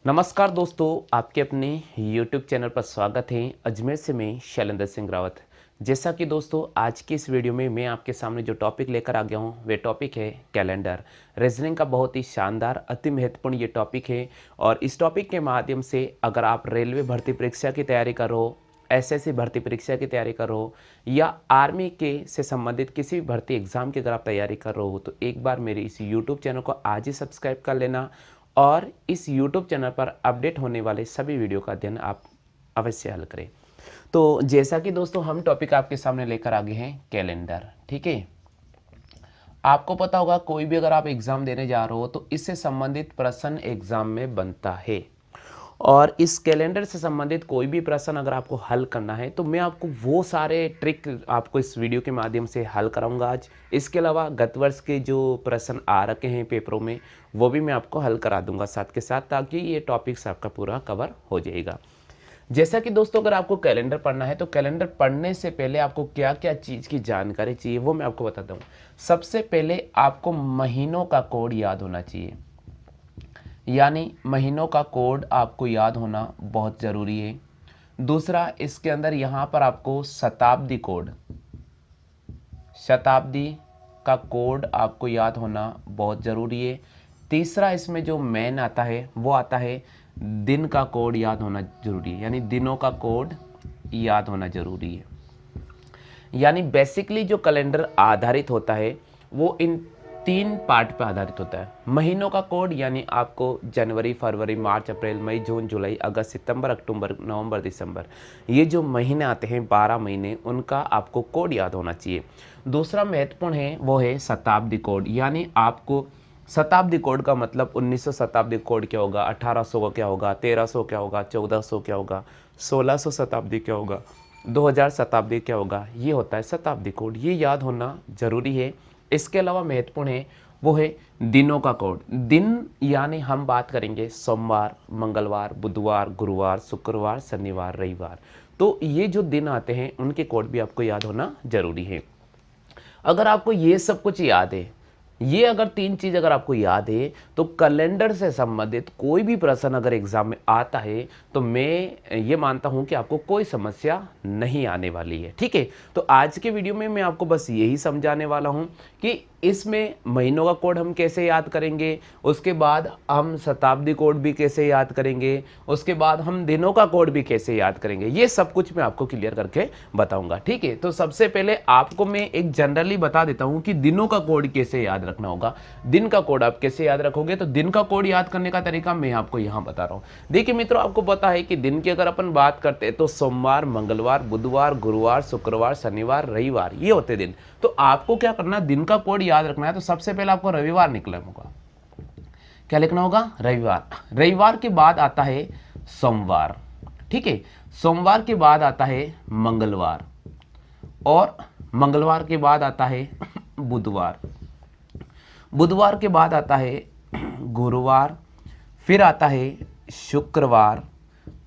नमस्कार दोस्तों, आपके अपने YouTube चैनल पर स्वागत है। अजमेर से मैं शैलेंद्र सिंह रावत। जैसा कि दोस्तों आज की इस वीडियो में मैं आपके सामने जो टॉपिक लेकर आ गया हूँ वे टॉपिक है कैलेंडर। रीजनिंग का बहुत ही शानदार अति महत्वपूर्ण ये टॉपिक है और इस टॉपिक के माध्यम से अगर आप रेलवे भर्ती परीक्षा की तैयारी करो, एसएससी भर्ती परीक्षा की तैयारी कर रहे हो या आर्मी के से संबंधित किसी भी भर्ती एग्जाम की अगर आप तैयारी कर रहे हो तो एक बार मेरे इस यूट्यूब चैनल को आज ही सब्सक्राइब कर लेना और इस यूट्यूब चैनल पर अपडेट होने वाले सभी वीडियो का अध्ययन आप अवश्य हल करें। तो जैसा कि दोस्तों हम टॉपिक आपके सामने लेकर आ गए हैं कैलेंडर। ठीक है, आपको पता होगा कोई भी अगर आप एग्ज़ाम देने जा रहे हो तो इससे संबंधित प्रश्न एग्ज़ाम में बनता है और इस कैलेंडर से संबंधित कोई भी प्रश्न अगर आपको हल करना है तो मैं आपको वो सारे ट्रिक आपको इस वीडियो के माध्यम से हल कराऊंगा आज। इसके अलावा गत वर्ष के जो प्रश्न आ रखे हैं पेपरों में वो भी मैं आपको हल करा दूंगा साथ के साथ, ताकि ये टॉपिक्स आपका पूरा कवर हो जाएगा। जैसा कि दोस्तों अगर आपको कैलेंडर पढ़ना है तो कैलेंडर पढ़ने से पहले आपको क्या क्या चीज़ की जानकारी चाहिए वो मैं आपको बताता हूँ। सबसे पहले आपको महीनों का कोड याद होना चाहिए, यानी महीनों का कोड आपको याद होना बहुत ज़रूरी है। दूसरा, इसके अंदर यहाँ पर आपको शताब्दी कोड, शताब्दी का कोड आपको याद होना बहुत ज़रूरी है। तीसरा, इसमें जो मेन आता है वो आता है दिन का कोड याद होना ज़रूरी है, यानी दिनों का कोड याद होना ज़रूरी है। यानी बेसिकली जो कैलेंडर आधारित होता है वो इन तीन पार्ट पर आधारित होता है। महीनों का कोड यानी आपको जनवरी, फरवरी, मार्च, अप्रैल, मई, जून, जुलाई, अगस्त, सितंबर, अक्टूबर, नवंबर, दिसंबर, ये जो महीने आते हैं 12 महीने, उनका आपको कोड याद होना चाहिए। दूसरा महत्वपूर्ण है वो है शताब्दी कोड, यानी आपको शताब्दी कोड का मतलब 1900 शताब्दी कोड क्या होगा, 1800 का क्या होगा, 1300 क्या होगा, 1400 क्या होगा, 1600 शताब्दी क्या होगा, 2000 शताब्दी क्या होगा, ये होता है शताब्दी कोड। ये याद होना ज़रूरी है। इसके अलावा महत्वपूर्ण है वो है दिनों का कोड। दिन यानी हम बात करेंगे सोमवार, मंगलवार, बुधवार, गुरुवार, शुक्रवार, शनिवार, रविवार। तो ये जो दिन आते हैं उनके कोड भी आपको याद होना ज़रूरी है। अगर आपको ये सब कुछ याद है, ये अगर तीन चीज़ अगर आपको याद है तो कैलेंडर से संबंधित कोई भी प्रश्न अगर एग्जाम में आता है तो मैं ये मानता हूं कि आपको कोई समस्या नहीं आने वाली है। ठीक है, तो आज के वीडियो में मैं आपको बस यही समझाने वाला हूं कि इसमें महीनों का कोड हम कैसे याद करेंगे, उसके बाद हम शताब्दी कोड भी कैसे याद करेंगे, उसके बाद हम दिनों का कोड भी कैसे याद करेंगे, ये सब कुछ मैं आपको क्लियर करके बताऊंगा। ठीक है, तो सबसे पहले आपको मैं एक जनरली बता देता हूं कि दिनों का कोड कैसे याद रखना होगा। दिन का कोड आप कैसे याद रखोगे, तो दिन का कोड याद करने का तरीका मैं आपको यहां बता रहा हूं। देखिए मित्रों, आपको पता है कि दिन की अगर अपन बात करते हैं तो सोमवार, मंगलवार, बुधवार, गुरुवार, शुक्रवार, शनिवार, रविवार, ये होते दिन। तो आपको क्या करना, दिन का कोड याद रखना है तो सबसे पहले आपको रविवार निकलना होगा। क्या लिखना होगा, रविवार। रविवार के बाद आता है सोमवार। ठीक है, सोमवार के बाद आता है मंगलवार और मंगलवार के बाद आता है बुधवार। बुधवार के बाद आता है गुरुवार, फिर आता है शुक्रवार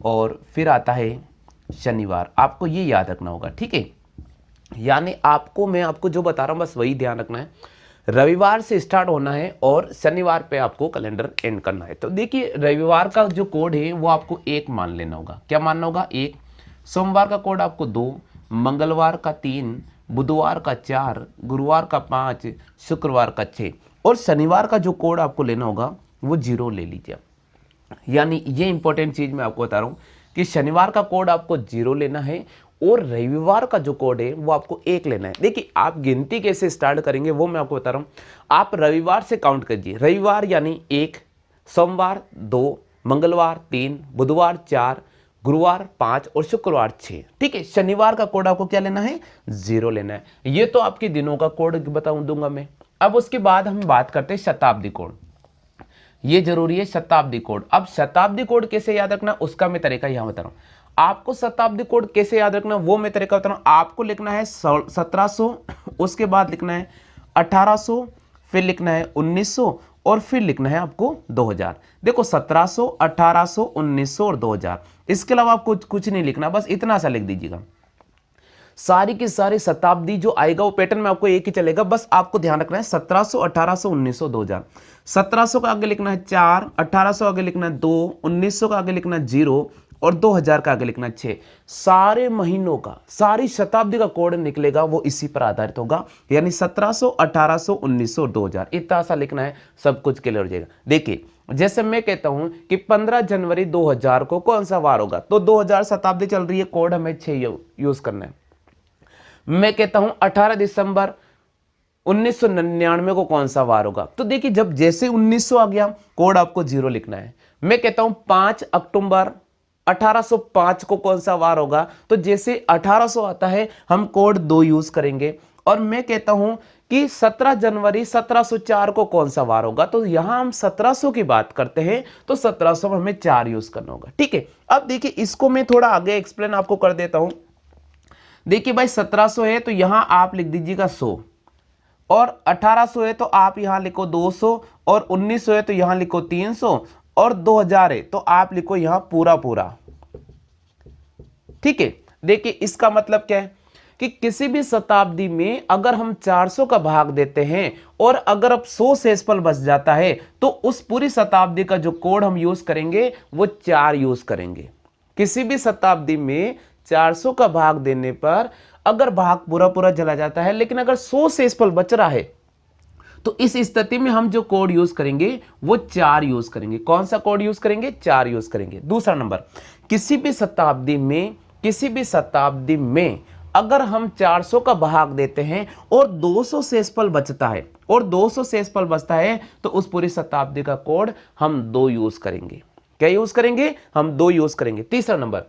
और फिर आता है शनिवार। आपको ये याद रखना होगा। ठीक है, यानी मैं आपको जो बता रहा हूं बस वही ध्यान रखना है। रविवार से स्टार्ट होना है और शनिवार पे आपको कैलेंडर एंड करना है। तो देखिए रविवार का जो कोड है वो आपको 1 मान लेना होगा। क्या मानना होगा, 1। सोमवार का कोड आपको 2, मंगलवार का 3, बुधवार का 4, गुरुवार का 5, शुक्रवार का 6 और शनिवार का जो कोड आपको लेना होगा वो 0 ले लीजिए। यानी ये इंपॉर्टेंट चीज मैं आपको बता रहा हूँ कि शनिवार का कोड आपको 0 लेना है और रविवार का जो कोड है वो आपको 1 लेना है। देखिए आप गिनती कैसे स्टार्ट करेंगे वो मैं आपको बता रहा हूँ। आप रविवार से काउंट कीजिए। रविवार यानी 1, सोमवार 2, मंगलवार 3, बुधवार 4, गुरुवार 5 और शुक्रवार 6। ठीक है, शनिवार का कोड आपको क्या लेना है, 0 लेना है। ये तो आपके दिनों का कोड बताऊं दूंगा मैं। अब उसके बाद हम बात करते हैं शताब्दी कोड। ये जरूरी है शताब्दी कोड। अब शताब्दी कोड कैसे याद रखना उसका मैं तरीका यहां बता रहा हूं। आपको शताब्दी कोड कैसे याद रखना वो मैं तरीका बता रहा हूं। आपको लिखना है 1700, उसके बाद लिखना है 1800, फिर लिखना है 1900 और फिर लिखना है आपको 2000। देखो 1700, 1800, 1900 और 2000। इसके अलावा आपको कुछ नहीं लिखना, बस इतना सा लिख दीजिएगा। सारी की सारी शताब्दी जो आएगा वो पैटर्न में आपको एक ही चलेगा, बस आपको ध्यान रखना है 1700, 1800, 1900, 2000। 1700 का आगे लिखना है 4, 1800 आगे लिखना है 2, 1900 का आगे लिखना है 0 और 2000 का आगे लिखना है 6। सारे महीनों का, सारी शताब्दी का कोड निकलेगा वो इसी पर आधारित होगा, यानी 1700, 1800, 1900 और 2000, इतना सा लिखना है, सब कुछ क्लियर हो जाएगा। देखिए जैसे मैं कहता हूं कि 15 जनवरी 2000 को कौन सा वार होगा, तो 2000 शताब्दी चल रही है, कोड हमें 6 यूज करना है। मैं कहता हूं 18 दिसंबर 1999 को कौन सा वार होगा, तो देखिए जब जैसे 1900 आ गया कोड आपको 0 लिखना है। मैं कहता हूं 5 अक्टूबर 1805 को कौन सा वार होगा, तो जैसे 1800 आता है हम कोड 2 यूज करेंगे। और मैं कहता हूं कि 17 जनवरी 1704 को कौन सा वार होगा, तो यहां हम 1700 की बात करते हैं तो 1700 में हमें 4 यूज करना होगा। ठीक है, अब देखिए इसको मैं थोड़ा आगे एक्सप्लेन आपको कर देता हूं। देखिए भाई 1700 है तो यहां आप लिख दीजिएगा 100, और 1800 है तो आप यहां लिखो 200, और 1900 है तो यहां लिखो 300, और 2000 है तो आप लिखो यहां पूरा पूरा। ठीक है, देखिए इसका मतलब क्या है कि किसी भी शताब्दी में अगर हम 400 का भाग देते हैं और अगर अब 100 शेषफल बच जाता है तो उस पूरी शताब्दी का जो कोड हम यूज करेंगे वो 4 यूज करेंगे। किसी भी शताब्दी में 400 का भाग देने पर अगर भाग पूरा पूरा चला जाता है, लेकिन अगर 100 शेषफल बच रहा है तो इस स्थिति में हम जो कोड यूज करेंगे वो 4 यूज करेंगे। कौन सा कोड यूज करेंगे? 4 यूज करेंगे। दूसरा नंबर, किसी भी शताब्दी में अगर हम 400 का भाग देते हैं और 200 शेषफल बचता है, तो उस पूरी शताब्दी का कोड हम 2 यूज करेंगे। क्या यूज करेंगे? हम 2 यूज करेंगे। तीसरा नंबर,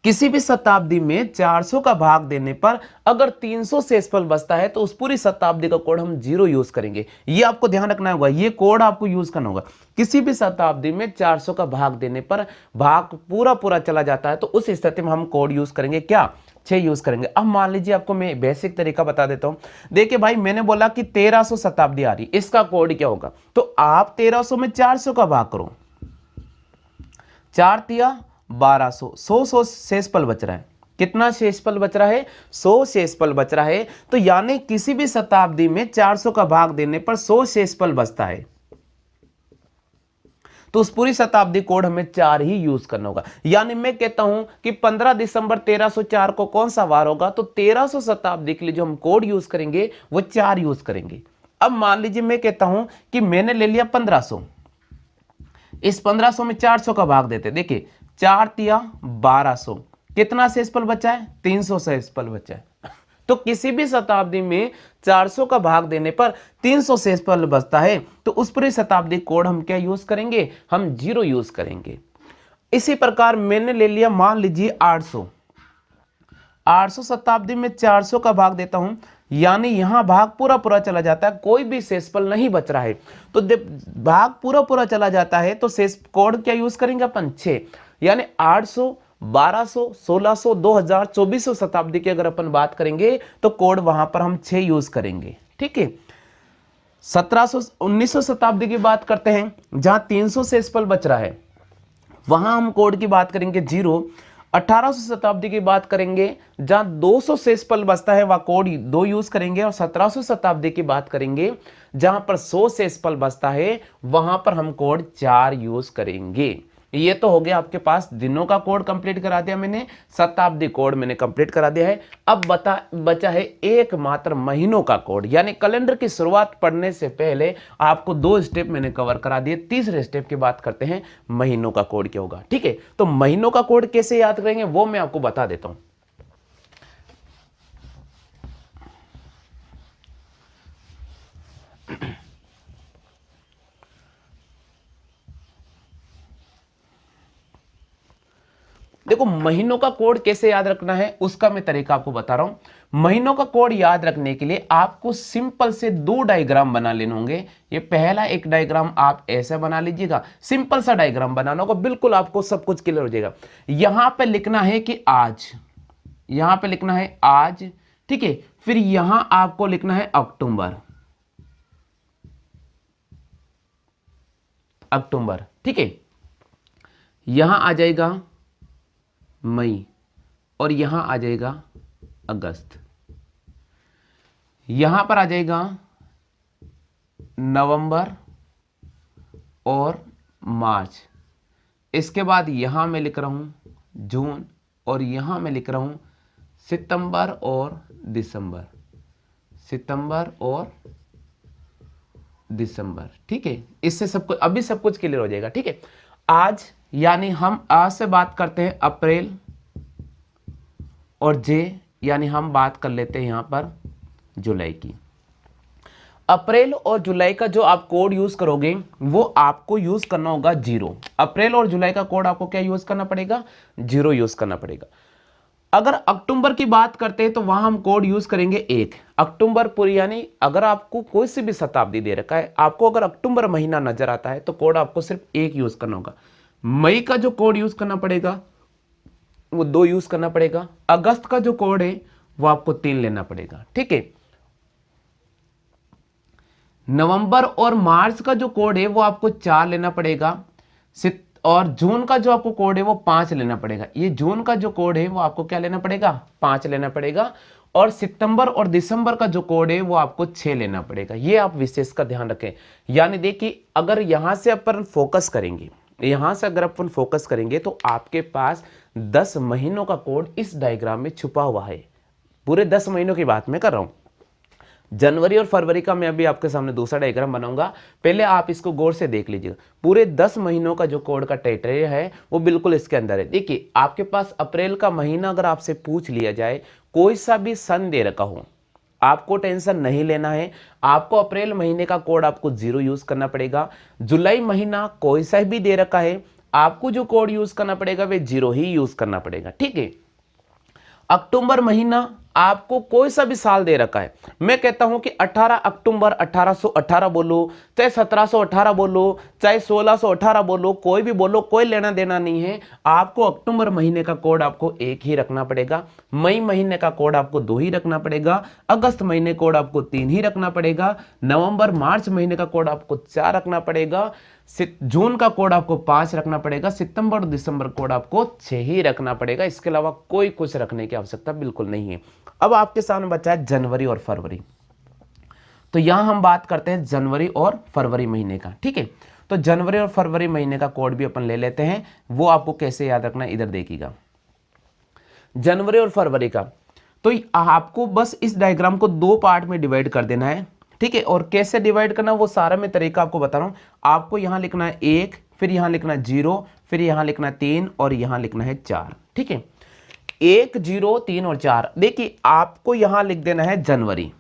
किसी भी शताब्दी में 400 का भाग देने पर अगर 300 शेषफल बचता है तो उस पूरी शताब्दी का कोड हम 0 यूज करेंगे। ये आपको ध्यान रखना होगा, ये कोड आपको यूज करना होगा। किसी भी शताब्दी में 400 का भाग देने पर भाग पूरा पूरा चला जाता है तो उस स्थिति में हम कोड यूज करेंगे क्या? 6 यूज करेंगे। अब मान लीजिए आपको मैं बेसिक तरीका बता देता हूं। देखिए भाई मैंने बोला कि 1300 शताब्दी आ रही, इसका कोड क्या होगा? तो आप 1300 में 400 का भाग करो, 4 तिया 1200, 100 शेषफल बच रहा है। कितना शेषफल बच रहा है? 100 शेषफल बच रहा है। तो यानी किसी भी शताब्दी में 400 का भाग देने पर 100 शेषफल बचता है, तो उस पूरी शताब्दी कोड हमें 4 ही यूज करना होगा। यानी मैं कहता हूं कि 15 दिसंबर 1304 को कौन सा वार होगा, तो 1300 शताब्दी के लिए जो हम कोड यूज करेंगे वो 4 यूज करेंगे। अब मान लीजिए मैं कहता हूं कि मैंने ले लिया 1500, इस 1500 में 400 का भाग देते, देखिए 4 तिया 1200, कितना शेषफल बचा है? 300 शेषफल बचा है। तो किसी भी शताब्दी में 400 का भाग देने पर 300 शेषफल बचता है, तो उस पूरी शताब्दी कोड हम क्या यूज करेंगे? हम 0 यूज करेंगे। इसी प्रकार मैंने ले लिया मान लीजिए 800 शताब्दी में 400 का भाग देता हूं, यानी यहां भाग पूरा पूरा चला जाता है, कोई भी शेषफल नहीं बच रहा है। तो जब भाग पूरा पूरा चला जाता है तो शेष कोड क्या यूज करेंगे अपन? 6। यानी 800, 1200, 1600, 2000, 2400 शताब्दी की अगर अपन बात करेंगे तो कोड वहां पर हम 6 यूज करेंगे। ठीक है, 1700, 1900 शताब्दी की बात करते हैं जहां 300 शेषफल बच रहा है, वहां हम कोड की बात करेंगे 0। 1800 शताब्दी की बात करेंगे जहां 200 शेषफल बचता है, वह कोड 2 यूज करेंगे। और 1700 शताब्दी की बात करेंगे जहां पर 100 शेषफल बचता है, वहां पर हम कोड 4 यूज करेंगे। ये तो हो गया आपके पास, दिनों का कोड कंप्लीट करा दिया मैंने, शताब्दी कोड मैंने कंप्लीट करा दिया है। अब बचा है एकमात्र महीनों का कोड, यानी कैलेंडर की शुरुआत पढ़ने से पहले आपको 2 स्टेप मैंने कवर करा दिए। तीसरे स्टेप की बात करते हैं, महीनों का कोड क्या होगा। ठीक है, तो महीनों का कोड कैसे याद करेंगे वो मैं आपको बता देता हूं। देखो महीनों का कोड कैसे याद रखना है उसका मैं तरीका आपको बता रहा हूं। महीनों का कोड याद रखने के लिए आपको सिंपल से 2 डायग्राम बना लेने होंगे। ये पहला एक डायग्राम आप ऐसे बना लीजिएगा, सिंपल सा डायग्राम बनाना होगा, बिल्कुल आपको सब कुछ क्लियर हो जाएगा। यहां पे लिखना है कि आज, यहां पे लिखना है आज, ठीक है। फिर यहां आपको लिखना है अक्टूबर, अक्टूबर, ठीक है। यहां आ जाएगा मई और यहां आ जाएगा अगस्त। यहां पर आ जाएगा नवंबर और मार्च। इसके बाद यहां मैं लिख रहा हूं जून, और यहां मैं लिख रहा हूं सितंबर और दिसंबर, सितंबर और दिसंबर। ठीक है, इससे सब कुछ अभी सब कुछ क्लियर हो जाएगा। ठीक है, आज यानी हम आज से बात करते हैं अप्रैल और जे, यानी हम बात कर लेते हैं यहां पर जुलाई की। अप्रैल और जुलाई का जो आप कोड यूज करोगे वो आपको यूज करना होगा 0। अप्रैल और जुलाई का कोड आपको क्या यूज करना पड़ेगा? 0 यूज करना पड़ेगा। अगर अक्टूबर की बात करते हैं तो वहां हम कोड यूज करेंगे 1। अक्टूबर पूरी, यानी अगर आपको कोई सी भी शताब्दी दे रखा है, आपको अगर अक्टूबर महीना नजर आता है तो कोड आपको सिर्फ 1 यूज करना होगा। मई का जो कोड यूज करना पड़ेगा वो 2 यूज करना पड़ेगा। अगस्त का जो कोड है वो आपको 3 लेना पड़ेगा। ठीक है, नवंबर और मार्च का जो कोड है वो आपको 4 लेना पड़ेगा। और जून का जो आपको कोड है वो 5 लेना पड़ेगा। ये जून का जो कोड है वो आपको क्या लेना पड़ेगा? 5 लेना पड़ेगा। और सितंबर और दिसंबर का जो कोड है वो आपको 6 लेना पड़ेगा। ये आप विशेष का ध्यान रखें। यानी देखिए, अगर यहां से अपन फोकस करेंगे, यहां से अगर अपन फोकस करेंगे तो आपके पास 10 महीनों का कोड इस डायग्राम में छुपा हुआ है। पूरे 10 महीनों की बात मैं कर रहा हूं। जनवरी और फरवरी का मैं अभी आपके सामने दूसरा डायग्राम बनाऊंगा, पहले आप इसको गौर से देख लीजिएगा। पूरे 10 महीनों का जो कोड का टेरिटरी है वो बिल्कुल इसके अंदर है। देखिए, आपके पास अप्रैल का महीना अगर आपसे पूछ लिया जाए, कोई सा भी सन दे रखा हो, आपको टेंशन नहीं लेना है। आपको अप्रैल महीने का कोड आपको 0 यूज करना पड़ेगा। जुलाई महीना कोई सा भी दे रखा है, आपको जो कोड यूज करना पड़ेगा वे 0 ही यूज करना पड़ेगा। ठीक है, अक्टूबर महीना आपको कोई सा भी साल दे रखा है, मैं कहता हूं कि 18 अक्टूबर 1818 बोलो, चाहे 1718 बोलो, चाहे 1618 बोलो, कोई भी बोलो, कोई लेना देना नहीं है। आपको अक्टूबर महीने का कोड आपको 1 ही रखना पड़ेगा। मई महीने का कोड आपको 2 ही रखना पड़ेगा। अगस्त महीने कोड आपको 3 ही रखना पड़ेगा। नवंबर मार्च महीने का कोड आपको 4 रखना पड़ेगा। जून का कोड आपको 5 रखना पड़ेगा। सितंबर और दिसंबर कोड आपको 6 ही रखना पड़ेगा। इसके अलावा कोई कुछ रखने की आवश्यकता बिल्कुल नहीं है। अब आपके सामने बचा है जनवरी और फरवरी। तो यहां हम बात करते हैं जनवरी और फरवरी महीने का। ठीक है, तो जनवरी और फरवरी महीने का कोड भी अपन ले लेते हैं। वो आपको कैसे याद रखना है, इधर देखिएगा। जनवरी और फरवरी का तो आपको बस इस डायग्राम को 2 पार्ट में डिवाइड कर देना है। ठीक है, और कैसे डिवाइड करना वो सारा मैं तरीका आपको बता रहा हूं। आपको यहां लिखना है 1, फिर यहां लिखना है 0, फिर यहां लिखना है 3 और यहां लिखना है 4। ठीक है, 1, 0, 3 और 4। देखिए, आपको यहां लिख देना है जनवरी,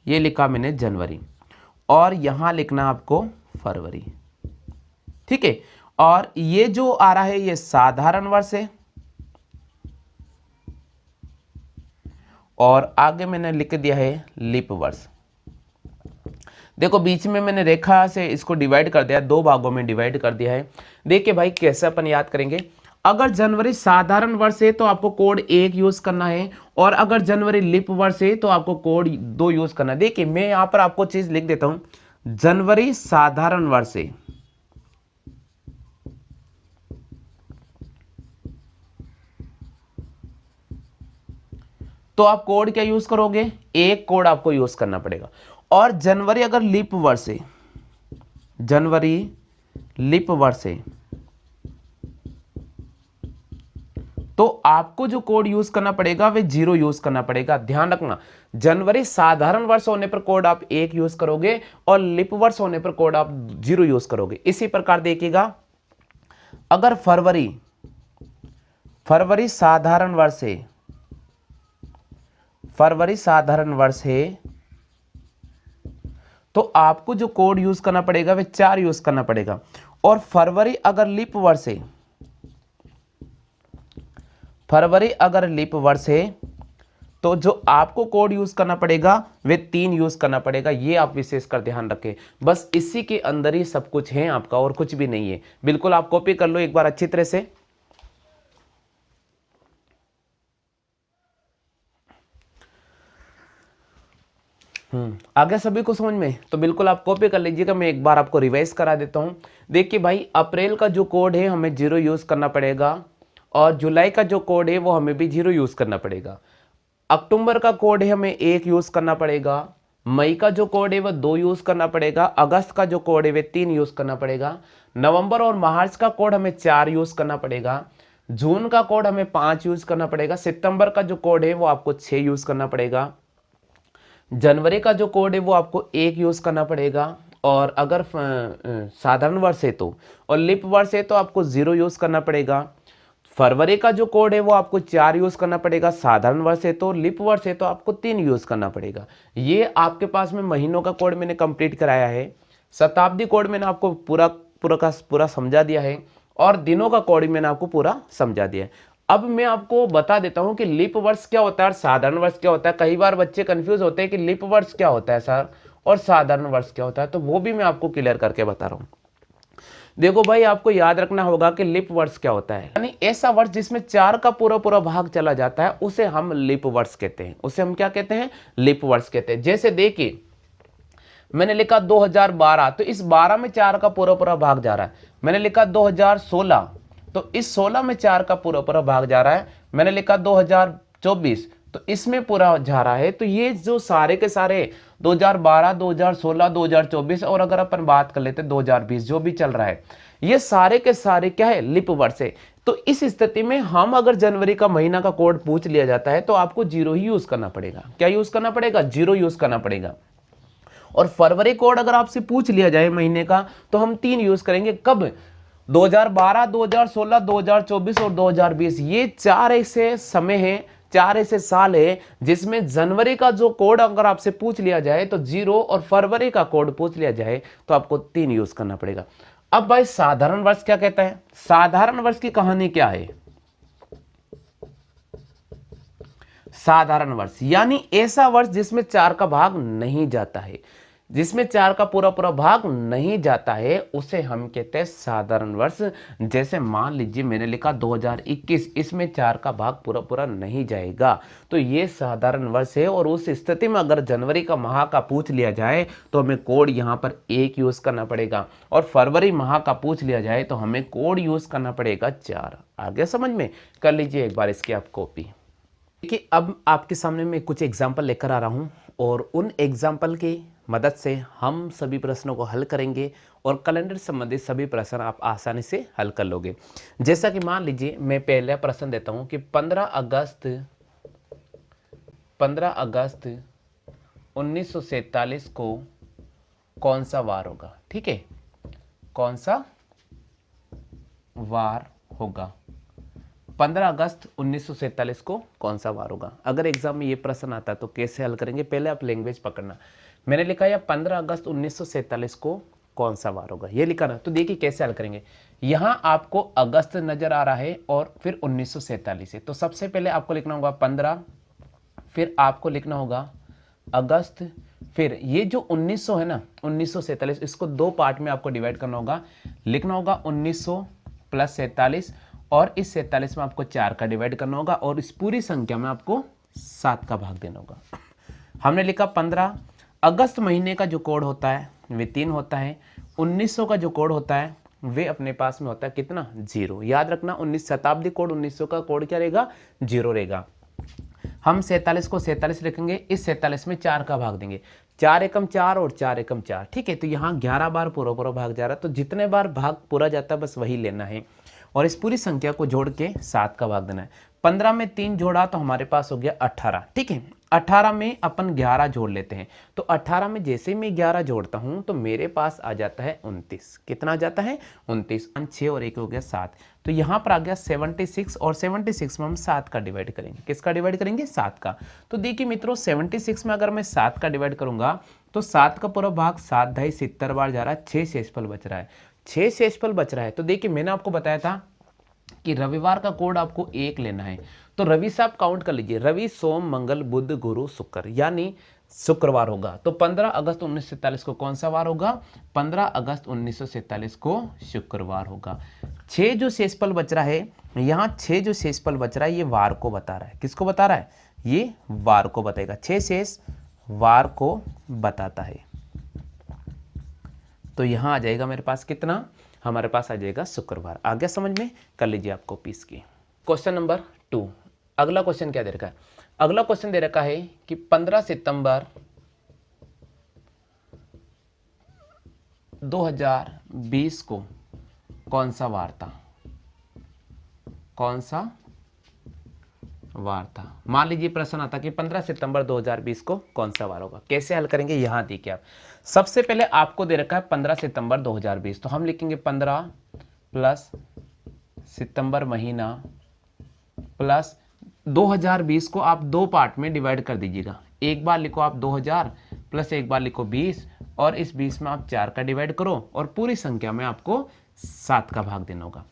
ये लिखा मैंने जनवरी, और यहां लिखना आपको फरवरी। ठीक है, और ये जो आ रहा है ये साधारण वर्ष है, और आगे मैंने लिख दिया है लीप वर्ष। देखो, बीच में मैंने रेखा से इसको डिवाइड कर दिया, 2 भागों में डिवाइड कर दिया है। देखिए भाई, कैसे अपन याद करेंगे। अगर जनवरी साधारण वर्ष है तो आपको कोड 1 यूज करना है, और अगर जनवरी लीप वर्ष है तो आपको कोड 2 यूज करना है। देखिए, मैं यहां पर आपको चीज लिख देता हूं। जनवरी साधारण वर्ष है तो आप कोड क्या यूज करोगे? 1 कोड आपको यूज करना पड़ेगा। और जनवरी अगर लीप वर्ष है, जनवरी लीप वर्ष है, तो आपको जो कोड यूज करना पड़ेगा वे 0 यूज करना पड़ेगा। ध्यान रखना, जनवरी साधारण वर्ष होने पर कोड आप 1 यूज करोगे, और लीप वर्ष होने पर कोड आप 0 यूज करोगे। इसी प्रकार देखिएगा, अगर फरवरी साधारण वर्ष है, फरवरी साधारण वर्ष है, तो आपको जो कोड यूज करना पड़ेगा वे 4 यूज करना पड़ेगा। और फरवरी अगर लीप वर्ष है, फरवरी अगर लीप वर्ष है, तो जो आपको कोड यूज करना पड़ेगा वे 3 यूज करना पड़ेगा। ये आप विशेष कर ध्यान रखें। बस इसी के अंदर ही सब कुछ है आपका, और कुछ भी नहीं है। बिल्कुल आप कॉपी कर लो एक बार अच्छी तरह से। आगे सभी को समझ में? तो बिल्कुल आप कॉपी कर लीजिएगा। मैं एक बार आपको रिवाइज करा देता हूं। देखिए भाई, अप्रैल का जो कोड है हमें 0 यूज करना पड़ेगा, और जुलाई का जो कोड है वो हमें भी 0 यूज़ करना पड़ेगा। अक्टूबर का कोड है हमें 1 यूज़ करना पड़ेगा। मई का जो कोड है वह 2 यूज़ करना पड़ेगा। अगस्त का जो कोड है वह 3 यूज़ करना पड़ेगा। नवंबर और मार्च का कोड हमें 4 यूज़ करना पड़ेगा। जून का कोड हमें 5 यूज़ करना पड़ेगा। सितंबर का जो कोड है वो आपको 6 यूज़ करना पड़ेगा। जनवरी का जो कोड है वो आपको 1 यूज़ करना पड़ेगा। और अगर साधारण वर्ष है तो, और लिप वर्ष है तो आपको 0 यूज़ करना पड़ेगा। फरवरी का जो कोड है वो आपको 4 यूज़ करना पड़ेगा। साधारण वर्ष है तो, लिप वर्ष है तो आपको 3 यूज़ करना पड़ेगा। ये आपके पास में महीनों का कोड मैंने कंप्लीट कराया है। शताब्दी कोड मैंने आपको पूरा पूरा का पूरा समझा दिया है, और दिनों का कोड मैंने आपको पूरा समझा दिया है। अब मैं आपको बता देता हूं कि लीप वर्ष क्या होता है और साधारण वर्ष क्या होता है। कई बार बच्चे कंफ्यूज होते हैं कि लीप वर्ष क्या होता है सर और साधारण वर्ष क्या होता है, तो वो भी मैं आपको क्लियर करके बता रहा हूं। देखो भाई, आपको याद रखना होगा कि लीप वर्ष क्या होता है, यानी ऐसा वर्ष जिसमें 4 का पूरा पूरा भाग चला जाता है उसे हम लीप वर्ष कहते हैं। उसे हम क्या कहते हैं? लीप वर्ष कहते हैं। जैसे देखिए, मैंने लिखा 2012, तो इस 12 में 4 का पूरा पूरा भाग जा रहा है। मैंने लिखा 2016, तो इस 16 में 4 का पूरा पूरा भाग जा रहा है। मैंने लिखा 2024, तो इसमें पूरा जा रहा है। तो ये जो सारे के सारे 2012, 2016, 2024 और अगर अपन बात कर लेते 2020 जो भी चल रहा है, ये सारे के सारे क्या है? लिप वर्ष है। तो इस स्थिति में हम अगर जनवरी का महीना का कोड पूछ लिया जाता है तो आपको 0 ही यूज करना पड़ेगा। क्या यूज करना पड़ेगा? 0 यूज करना पड़ेगा। और फरवरी कोड अगर आपसे पूछ लिया जाए महीने का तो हम 3 यूज करेंगे। कब? 2012, 2016, 2024 और 2020। ये 4 ऐसे समय हैं, 4 ऐसे साल है जिसमें जनवरी का जो कोड अगर आपसे पूछ लिया जाए तो 0, और फरवरी का कोड पूछ लिया जाए तो आपको 3 यूज करना पड़ेगा। अब भाई, साधारण वर्ष क्या कहता है? साधारण वर्ष की कहानी क्या है? साधारण वर्ष यानी ऐसा वर्ष जिसमें 4 का भाग नहीं जाता है। जिसमें 4 का पूरा पूरा भाग नहीं जाता है उसे हम कहते हैं साधारण वर्ष। जैसे मान लीजिए मैंने लिखा 2021, इसमें 4 का भाग पूरा पूरा नहीं जाएगा, तो ये साधारण वर्ष है। और उस स्थिति में अगर जनवरी का माह का पूछ लिया जाए तो हमें कोड यहाँ पर 1 यूज करना पड़ेगा, और फरवरी माह का पूछ लिया जाए तो हमें कोड यूज करना पड़ेगा 4। आगे समझ में? कर लीजिए एक बार इसकी आप कॉपी। देखिए, अब आपके सामने मैं कुछ एग्जाम्पल लेकर आ रहा हूँ, और उन एग्जाम्पल की मदद से हम सभी प्रश्नों को हल करेंगे, और कैलेंडर संबंधित सभी प्रश्न आप आसानी से हल कर लोगे। जैसा कि मान लीजिए मैं पहला प्रश्न देता हूँ कि 15 अगस्त 1947 को कौन सा वार होगा? ठीक है, कौन सा वार होगा? 15 अगस्त 1947 को कौन सा वार होगा? अगर एग्जाम में ये प्रश्न आता है तो कैसे हल करेंगे? पहले आप लैंग्वेज पकड़ना। मैंने लिखा है 15 अगस्त 1947 को कौन सा वार होगा, ये लिखा ना। तो देखिए कैसे हल करेंगे। यहाँ आपको अगस्त नजर आ रहा है और फिर 1947 है, तो सबसे पहले आपको लिखना होगा 15, फिर आपको लिखना होगा अगस्त, फिर ये जो 1900 है ना, 1947, इसको 2 पार्ट में आपको डिवाइड करना होगा। लिखना होगा 1900 + 47, और इस 47 में आपको 4 का डिवाइड करना होगा, और इस पूरी संख्या में आपको 7 का भाग देना होगा। हमने लिखा 15। अगस्त महीने का जो कोड होता है वे 3 होता है। 1900 का जो कोड होता है वे अपने पास में होता है कितना? 0। याद रखना, 19 शताब्दी कोड 1900 का कोड क्या रहेगा? 0 रहेगा। हम 47 को 47 रखेंगे, इस 47 में 4 का भाग देंगे। 4 एकम 4 और 4 एकम 4, ठीक है। तो यहाँ 11 बार पूरा पूरा भाग जा रहा है, तो जितने बार भाग पूरा जाता है बस वही लेना है, और इस पूरी संख्या को जोड़ के 7 का भाग देना है। 15 में 3 जोड़ा तो हमारे पास हो गया 18, ठीक है। 18 में अपन 11 जोड़ लेते हैं, तो 18 में जैसे मैं 11 जोड़ता हूं तो मेरे पास आ जाता है 29। कितना आ जाता है? 29। 6 और 1 हो गया 7, तो यहाँ पर आ गया 76, और 76 में हम 7 का डिवाइड करेंगे। किसका डिवाइड करेंगे? 7 का। तो देखिए मित्रों, 76 में अगर मैं 7 का डिवाइड करूंगा तो 7 का पूरा भाग 7 ढाई 70 बार जा रहा है, 6 शेषफल बच रहा है। 6 शेषफल बच रहा है, तो देखिए मैंने आपको बताया था कि रविवार का कोड आपको 1 लेना है। तो रवि से आप काउंट कर लीजिए, रवि सोम मंगल बुध गुरु शुक्र, यानी शुक्रवार होगा। तो 15 अगस्त 1947 को कौन सा वार होगा? 15 अगस्त 1947 को शुक्रवार होगा। 6 जो शेषफल बच रहा है, यहाँ 6 जो शेषफल बच रहा है ये वार को बता रहा है। किसको बता रहा है? ये वार को बताएगा। 6 शेष वार को बताता है। तो यहाँ आ जाएगा मेरे पास कितना? हमारे पास आ जाएगा शुक्रवार। आ गया समझ में? कर लीजिए आप कॉपी इसकी। Question number 2। अगला क्वेश्चन क्या दे रखा है? अगला क्वेश्चन दे रखा है कि 15 सितंबर 2020 को कौन सा वार था? कौन सा वार था? मान लीजिए प्रश्न आता कि 15 सितंबर 2020 को कौन सा वार होगा। कैसे हल करेंगे? यहां देखिए आप, सबसे पहले आपको दे रखा है 15 सितंबर 2020, तो हम लिखेंगे 15 प्लस सितंबर महीना प्लस 2020 को आप दो पार्ट में डिवाइड कर दीजिएगा। एक बार लिखो आप 2000 प्लस एक बार लिखो 20, और इस 20 में आप 4 का डिवाइड करो और पूरी संख्या में आपको 7 का भाग देना होगा।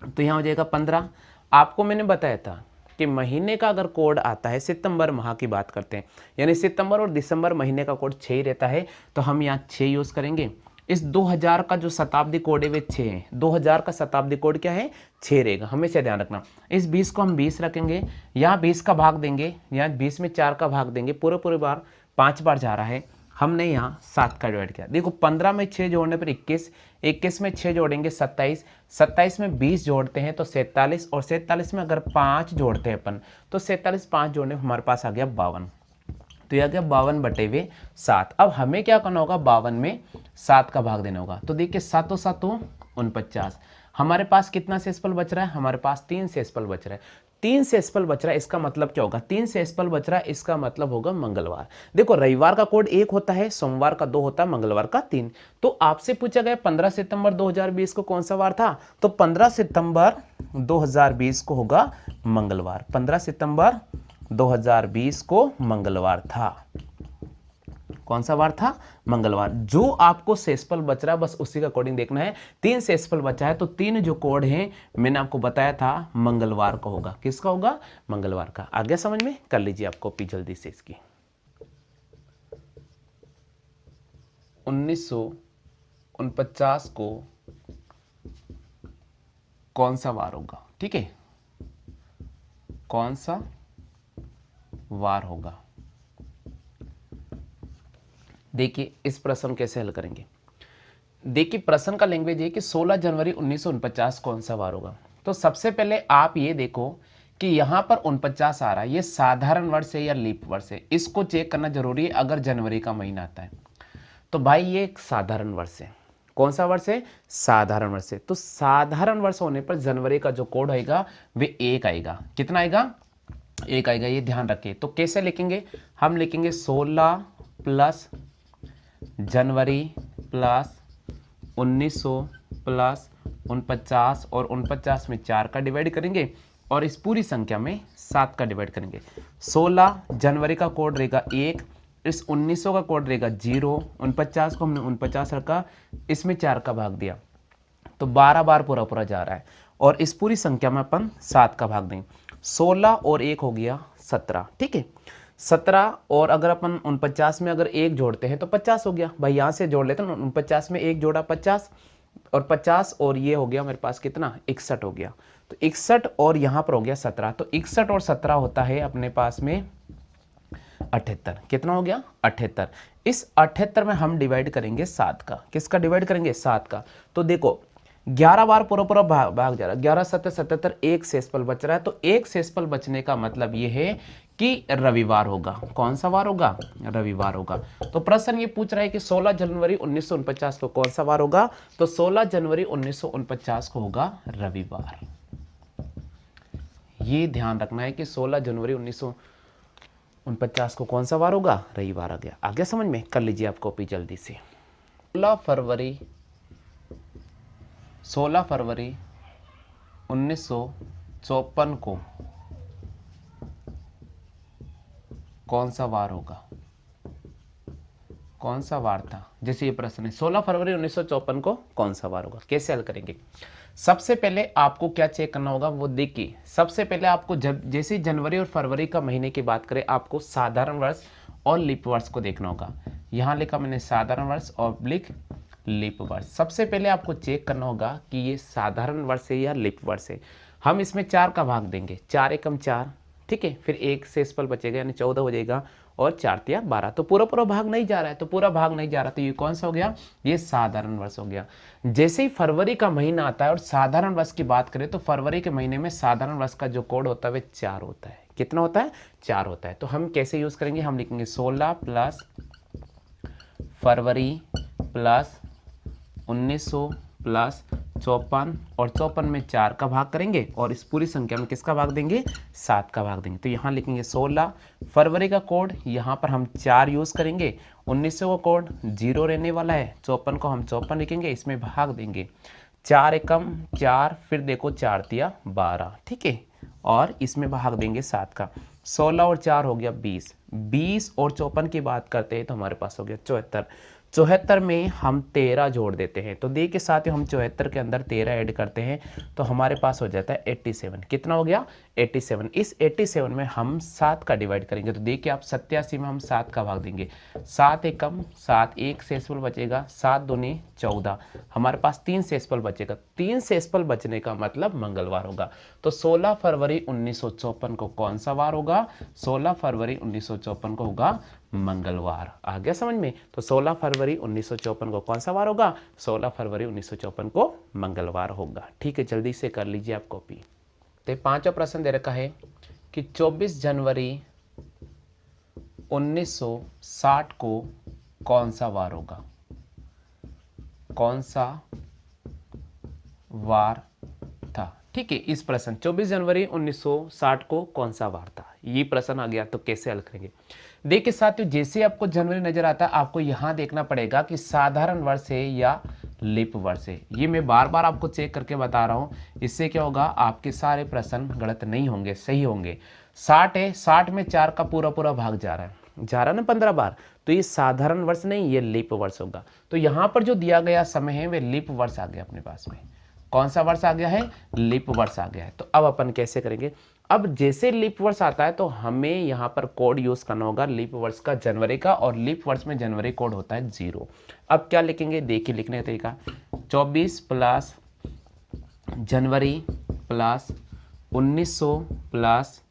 तो यहाँ हो जाएगा 15। आपको मैंने बताया था कि महीने का अगर कोड आता है, सितंबर माह की बात करते हैं, यानी सितंबर और दिसंबर महीने का कोड 6 ही रहता है, तो हम यहाँ 6 यूज़ करेंगे। इस 2000 का जो शताब्दी कोड है वे 6 है। 2000 का शताब्दी कोड क्या है? 6 रहेगा, हमेशा ध्यान रखना। इस 20 को हम 20 रखेंगे, यहाँ 20 का भाग देंगे, यहाँ 20 में 4 का भाग देंगे, पूरे बार 5 बार जा रहा है, हमने यहाँ 7 का डिवाइड किया। देखो 15 में 6 जोड़ने पर 21, 21 में 6 जोड़ेंगे 27, 27 में 20 जोड़ते हैं तो 47, और 47 में अगर 5 जोड़ते हैं अपन तो 47 5 जोड़ने हमारे पास आ गया 52। तो यह आ गया 52/7। अब हमें क्या करना होगा? 52 में 7 का भाग देना होगा। तो देखिए 7 7 49, हमारे पास कितना शेषफल बच रहा है? हमारे पास 3 शेषफल बच रहा है। 3 शेषफल बच रहा है, इसका मतलब क्या होगा? 3 शेषफल बच रहा है, इसका मतलब होगा मंगलवार। देखो रविवार का कोड 1 होता है, सोमवार का 2 होता है, मंगलवार का 3। तो आपसे पूछा गया 15 सितंबर 2020 को कौन सा वार था? तो 15 सितंबर 2020 को होगा मंगलवार। 15 सितंबर 2020 को मंगलवार था। कौन सा वार था? मंगलवार। जो आपको शेषफल बच रहा है बस उसी का अकॉर्डिंग देखना है। 3 शेषफल बचा है तो 3 जो कोड हैं मैंने आपको बताया था मंगलवार का होगा। किसका होगा? मंगलवार का। आ गया समझ में? कर लीजिए आप कॉपी जल्दी से इसकी। 1949 को कौन सा वार होगा? ठीक है, कौन सा वार होगा? देखिए इस प्रश्न कैसे हल करेंगे। देखिए प्रश्न का लैंग्वेज है कि 16 जनवरी 1949 कौन सा वार होगा। तो सबसे पहले आप ये देखो कि यहाँ पर 49 आ रहा है, ये साधारण वर्ष है या लीप वर्ष है, इसको चेक करना जरूरी है। अगर जनवरी का महीना आता है तो भाई ये एक साधारण वर्ष है। कौन सा वर्ष है? साधारण वर्ष है। तो साधारण वर्ष होने पर जनवरी का जो कोड आएगा वे 1 आएगा। कितना आएगा? 1 आएगा, ये ध्यान रखिए। तो कैसे लिखेंगे? हम लिखेंगे 16 प्लस जनवरी प्लस 1900 प्लस 49, और 49 में 4 का डिवाइड करेंगे और इस पूरी संख्या में 7 का डिवाइड करेंगे। 16 जनवरी का कोड रहेगा 1, इस 1900 का कोड रहेगा 0, 49 को हमने 49 रखा, इसमें 4 का भाग दिया तो 12 बार पूरा जा रहा है, और इस पूरी संख्या में अपन 7 का भाग देंगे। 16 और 1 हो गया 17। ठीक है, 17, और अगर अपन 49 में अगर 1 जोड़ते हैं तो 50 हो गया। भाई यहाँ से जोड़ लेते हैं, 49 में 1 जोड़ा 50, और 50 और ये हो गया मेरे पास कितना? 61 हो गया। तो 61 और यहाँ पर हो गया 17, तो 61 और 17 होता है अपने पास में 78। कितना हो गया? 78। इस 78 में हम डिवाइड करेंगे 7 का। किसका डिवाइड करेंगे? 7 का। तो देखो 11 बार पूरा भाग जा रहा है, 11 7 77, एक शेषफल बच रहा है। तो एक शेषफल बचने का मतलब ये है कि रविवार होगा। कौन सा वार होगा? रविवार होगा। तो प्रश्न ये पूछ रहा है कि 16 जनवरी 1949 को कौन सा वार होगा? तो 16 जनवरी 1949 को होगा रविवार। ये ध्यान रखना है कि 16 जनवरी 1949 को कौन सा वार होगा? रविवार आ गया। आगे समझ में? कर लीजिए आप कॉपी जल्दी से। 16 फरवरी 1954 को कौन सा वार होगा? कौन सा वार था? जैसे ये प्रश्न है 16 फरवरी 1954 को कौन सा वार होगा? कैसे हल करेंगे? सबसे पहले आपको क्या चेक करना होगा वो देखिए। सबसे पहले आपको जब जैसे जनवरी और फरवरी का महीने की बात करें, आपको साधारण वर्ष और लीप वर्ष को देखना होगा। यहाँ लिखा मैंने साधारण वर्ष और लीप वर्ष। सबसे पहले आपको चेक करना होगा कि ये साधारण वर्ष है या लीप वर्ष है। हम इसमें 4 का भाग देंगे, 4 एकम 4, ठीक है। फिर 1 शेषफल बचेगा यानी 14 हो जाएगा और 4 तिया 12। तो पूरा पूरा भाग नहीं जा रहा है, तो पूरा भाग नहीं जा रहा, तो ये कौन सा हो गया, ये साधारण वर्ष हो गया। जैसे ही फरवरी का महीना आता है और साधारण वर्ष की बात करें तो फरवरी के महीने में साधारण वर्ष का जो कोड होता है वह 4 होता है। कितना होता है, 4 होता है। तो हम कैसे यूज करेंगे, हम लिखेंगे 16 प्लस फरवरी प्लस 1900 प्लस 54 और 54 में 4 का भाग करेंगे और इस पूरी संख्या में किसका भाग देंगे, 7 का भाग देंगे। तो यहाँ लिखेंगे 16 फरवरी का कोड, यहाँ पर हम 4 यूज़ करेंगे, 1900 का कोड 0 रहने वाला है, 54 को हम 54 लिखेंगे, इसमें भाग देंगे 4 एकम 4, फिर देखो 4 तिया 12, ठीक है, और इसमें भाग देंगे 7 का। 16 और 4 हो गया 20, 20 और 54 की बात करते हैं तो हमारे पास हो गया 74। 74 में हम 13 जोड़ देते हैं, तो देखिए साथियों हम 74 के अंदर 13 ऐड करते हैं तो हमारे पास हो जाता है 87। कितना हो गया, 87। इस 87 में हम 7 का डिवाइड करेंगे, तो देखिए आप 87 में हम 7 का भाग देंगे, 7 एकम 7, 1 शेषफल बचेगा, 7 दूनी 14, हमारे पास 3 शेषफल बचेगा। 3 शेषफल बचने का मतलब मंगलवार होगा। तो 16 फरवरी 1954 को कौन सा वार होगा, 16 फरवरी 1954 को होगा मंगलवार। आ गया समझ में। तो 16 फरवरी 1954 को कौन सा वार होगा, 16 फरवरी 1954 को मंगलवार होगा। ठीक है, जल्दी से कर लीजिए आप कॉपी। तो 5वां प्रश्न दे रखा है कि 24 जनवरी 1960 को कौन सा वार होगा, कौन सा वार था। ठीक है, इस प्रश्न 24 जनवरी 1960 को कौन सा वार था, ये प्रश्न आ गया तो कैसे हल करेंगे। देखिए साथियों, जैसे आपको जनवरी नजर आता है आपको यहाँ देखना पड़ेगा कि साधारण वर्ष है या लीप वर्ष है। ये मैं बार बार आपको चेक करके बता रहा हूँ, इससे क्या होगा आपके सारे प्रश्न गलत नहीं होंगे, सही होंगे। 60 है, 60 में 4 का पूरा पूरा भाग जा रहा है ना 15 बार, तो ये साधारण वर्ष नहीं, ये लीप वर्ष होगा। तो यहाँ पर जो दिया गया समय है वे लीप वर्ष आ गया अपने पास में। कौन सा वर्ष आ गया है, लीप वर्ष आ गया है। तो अब अपन कैसे करेंगे, अब जैसे लीप वर्ष आता है तो हमें यहाँ पर कोड यूज करना होगा लीप वर्ष का जनवरी का, और लीप वर्ष में जनवरी कोड होता है 0। अब क्या लिखेंगे, देखिए लिखने का तरीका, 24 प्लस जनवरी प्लस 1900 प्लस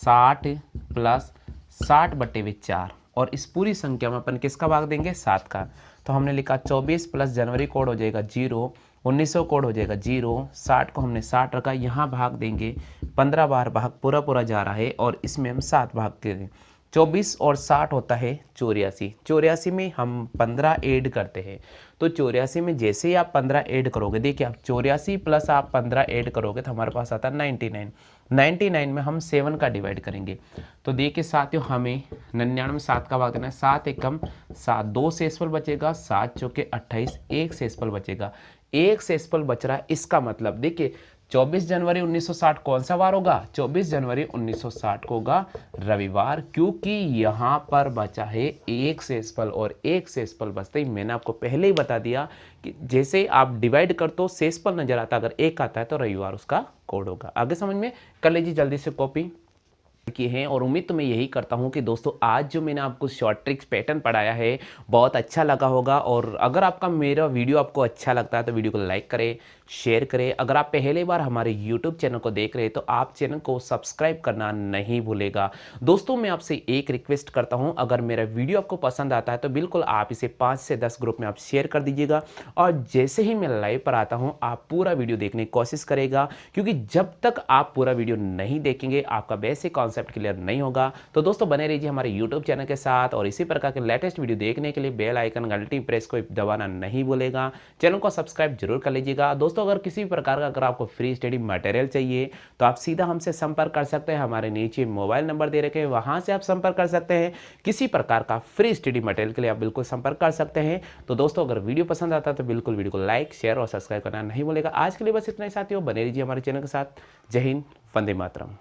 60 प्लस 60/4 और इस पूरी संख्या में अपन किसका भाग देंगे, 7 का। तो हमने लिखा 24 प्लस जनवरी कोड हो जाएगा 0, 1900 कोड हो जाएगा 0, 60 को हमने 60 रखा, यहाँ भाग देंगे 15 बार, भाग पूरा पूरा जा रहा है और इसमें हम 7 भाग करें। 24 और 60 होता है 84, 84 में हम 15 ऐड करते हैं। तो 84 में जैसे ही आप 15 ऐड करोगे, देखिए आप 84 प्लस आप 15 ऐड करोगे तो हमारे पास आता है 99। 99 में हम 7 का डिवाइड करेंगे, तो देखिए साथियों हमें 99 में 7 का भाग देना है, 7 एकम 7, 2 शेषफल बचेगा, 7 चौके 28, 1 शेषफल बचेगा, 1 शेषफल बच रहा है। इसका मतलब देखिए 24 जनवरी 1960 कौन सा वार होगा, 24 जनवरी 1960 को होगा रविवार, क्योंकि यहाँ पर बचा है 1 शेषफल और 1 शेषफल बचते ही मैंने आपको पहले ही बता दिया कि जैसे आप डिवाइड कर तो शेषफल नजर आता, अगर 1 आता है तो रविवार उसका कोड होगा। आगे समझ में कर लीजिए जल्दी से कॉपी की है। और उम्मीद तो मैं यही करता हूं कि दोस्तों आज जो मैंने आपको शॉर्ट ट्रिक्स पैटर्न पढ़ाया है बहुत अच्छा लगा होगा। और अगर आपका मेरा वीडियो आपको अच्छा लगता है तो वीडियो को लाइक करें, शेयर करें। अगर आप पहली बार हमारे यूट्यूब चैनल को देख रहे हैं तो आप चैनल को सब्सक्राइब करना नहीं भूलेगा। दोस्तों मैं आपसे एक रिक्वेस्ट करता हूं, अगर मेरा वीडियो आपको पसंद आता है तो बिल्कुल आप इसे 5 से 10 ग्रुप में आप शेयर कर दीजिएगा। और जैसे ही मैं लाइव पर आता हूं आप पूरा वीडियो देखने की कोशिश करेगा, क्योंकि जब तक आप पूरा वीडियो नहीं देखेंगे आपका बेसिक कॉन्सेप्ट क्लियर नहीं होगा। तो दोस्तों बने रहिए हमारे यूट्यूब चैनल के साथ, और इसी प्रकार के लेटेस्ट वीडियो देखने के लिए बेल आइकन घंटी प्रेस को दबाना नहीं भूलेगा। चैनल को सब्सक्राइब जरूर कर लीजिएगा। दोस्तों अगर किसी भी प्रकार का अगर आपको फ्री स्टडी मटेरियल चाहिए तो आप सीधा हमसे संपर्क कर सकते हैं, हमारे नीचे मोबाइल नंबर दे रखे हैं वहां से आप संपर्क कर सकते हैं। किसी प्रकार का फ्री स्टडी मटेरियल के लिए आप बिल्कुल संपर्क कर सकते हैं। तो दोस्तों अगर वीडियो पसंद आता है तो बिल्कुल वीडियो को लाइक, शेयर और सब्सक्राइब करना नहीं भूलेगा। आज के लिए बस इतना ही साथियों, बने रहिए हमारे चैनल के साथ। जय हिंद, वंदे मातरम।